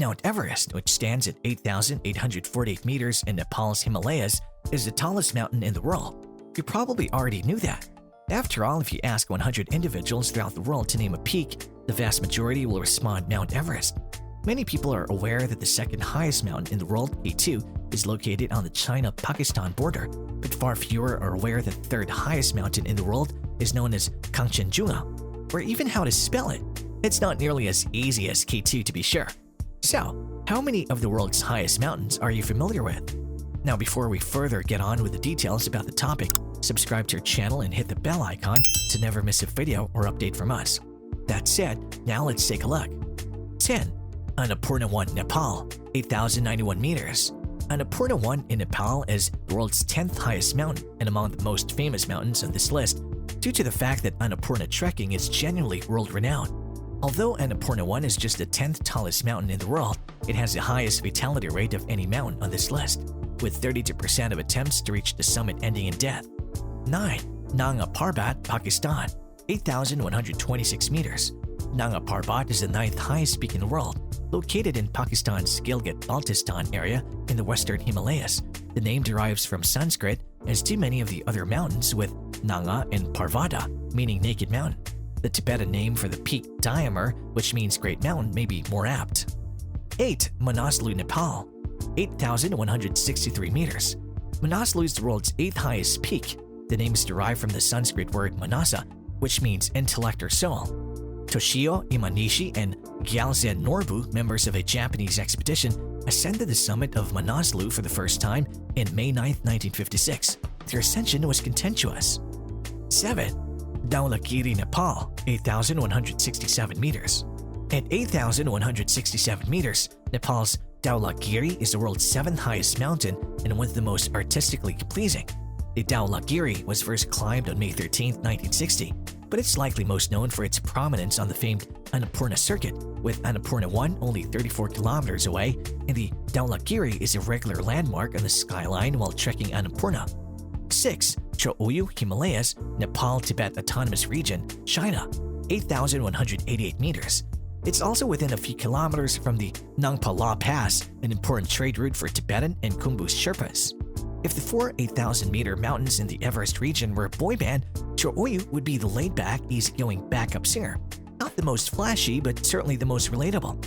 Mount Everest, which stands at 8,848 meters in Nepal's Himalayas, is the tallest mountain in the world. You probably already knew that. After all, if you ask 100 individuals throughout the world to name a peak, the vast majority will respond Mount Everest. Many people are aware that the second highest mountain in the world, K2, is located on the China-Pakistan border, but far fewer are aware that the third highest mountain in the world is known as Kangchenjunga, or even how to spell it. It's not nearly as easy as K2 to be sure. So, how many of the world's highest mountains are you familiar with? Now, before we further get on with the details about the topic, subscribe to our channel and hit the bell icon to never miss a video or update from us. That said, now let's take a look. 10. Annapurna 1, Nepal, 8,091 meters. Annapurna 1 in Nepal is the world's 10th highest mountain and among the most famous mountains on this list due to the fact that Annapurna trekking is genuinely world-renowned. Although Annapurna 1 is just the 10th tallest mountain in the world, it has the highest fatality rate of any mountain on this list, with 32% of attempts to reach the summit ending in death. 9. Nanga Parbat, Pakistan, 8,126 meters. Nanga Parbat is the 9th highest peak in the world, located in Pakistan's Gilgit-Baltistan area in the western Himalayas. The name derives from Sanskrit, as do many of the other mountains, with Nanga and Parvata, meaning naked mountain. The Tibetan name for the peak, Diamer, which means great mountain, may be more apt. 8. Manaslu, Nepal, 8,163 meters. Manaslu is the world's 8th highest peak. The name is derived from the Sanskrit word manasa, which means intellect or soul. Toshio Imanishi and Gyaltsen Norbu, members of a Japanese expedition, ascended the summit of Manaslu for the first time in May 9, 1956. Their ascension was contentious. 7. Dhaulagiri, Nepal, 8,167 meters. At 8,167 meters, Nepal's Dhaulagiri is the world's 7th highest mountain and one of the most artistically pleasing. The Dhaulagiri was first climbed on May 13, 1960, but it's likely most known for its prominence on the famed Annapurna circuit, with Annapurna 1 only 34 kilometers away, and the Dhaulagiri is a regular landmark on the skyline while trekking Annapurna. 6. Cho-Oyu, Himalayas, Nepal-Tibet Autonomous Region, China, 8,188 meters. It's also within a few kilometers from the Nangpa La Pass, an important trade route for Tibetan and Khumbu's Sherpas. If the four 8,000-meter mountains in the Everest region were a boy band, Cho-Oyu would be the laid-back, easygoing backup singer. Not the most flashy, but certainly the most relatable.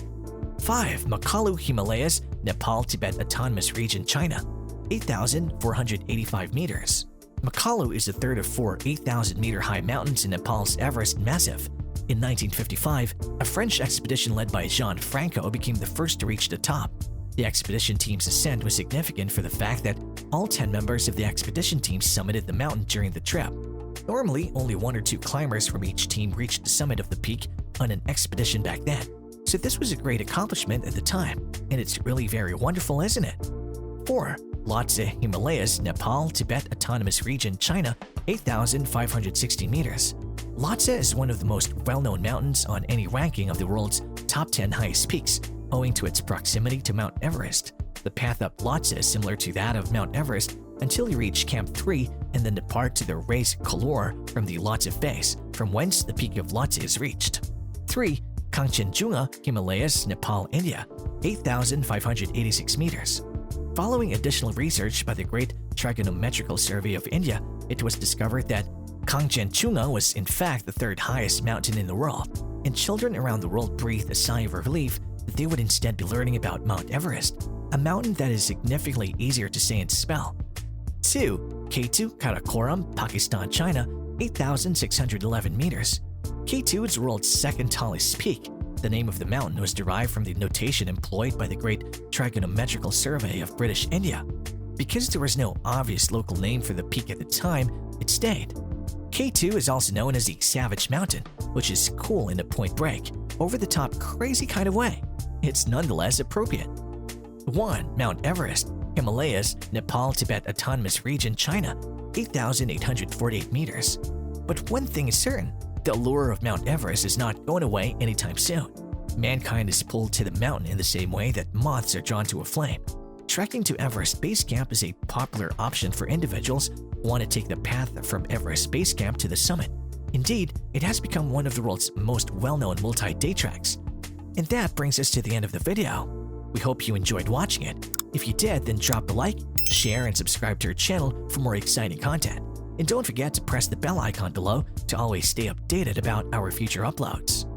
5. Makalu, Himalayas, Nepal-Tibet Autonomous Region, China, 8,485 meters. Makalu is the third of four 8,000-meter high mountains in Nepal's Everest Massif. In 1955, a French expedition led by Jean Franco became the first to reach the top. The expedition team's ascent was significant for the fact that all 10 members of the expedition team summited the mountain during the trip. Normally, only 1 or 2 climbers from each team reached the summit of the peak on an expedition back then, so this was a great accomplishment at the time, and it's really very wonderful, isn't it? 4. Lhotse, Himalayas, Nepal, Tibet Autonomous Region, China, 8,560 meters. Lhotse is one of the most well-known mountains on any ranking of the world's top 10 highest peaks, owing to its proximity to Mount Everest. The path up Lhotse is similar to that of Mount Everest until you reach Camp 3 and then depart to the Res Kalor from the Lhotse base, from whence the peak of Lhotse is reached. 3. Kangchenjunga, Himalayas, Nepal, India, 8,586 meters. Following additional research by the Great Trigonometrical Survey of India, it was discovered that Kangchenjunga was in fact the third highest mountain in the world, and children around the world breathed a sigh of relief that they would instead be learning about Mount Everest, a mountain that is significantly easier to say and spell. 2. K2, Karakoram, Pakistan, China, 8,611 meters. K2 is the world's second tallest peak. The name of the mountain was derived from the notation employed by the Great Trigonometrical Survey of British India. Because there was no obvious local name for the peak at the time, it stayed. K2 is also known as the Savage Mountain, which is cool in a point break, over-the-top crazy kind of way. It's nonetheless appropriate. 1. Mount Everest, Himalayas, Nepal-Tibet Autonomous Region, China, 8,848 meters. But one thing is certain, the allure of Mount Everest is not going away anytime soon. Mankind is pulled to the mountain in the same way that moths are drawn to a flame. Trekking to Everest Base Camp is a popular option for individuals who want to take the path from Everest Base Camp to the summit. Indeed, it has become one of the world's most well-known multi-day treks. And that brings us to the end of the video. We hope you enjoyed watching it. If you did, then drop a like, share, and subscribe to our channel for more exciting content. And don't forget to press the bell icon below to always stay updated about our future uploads.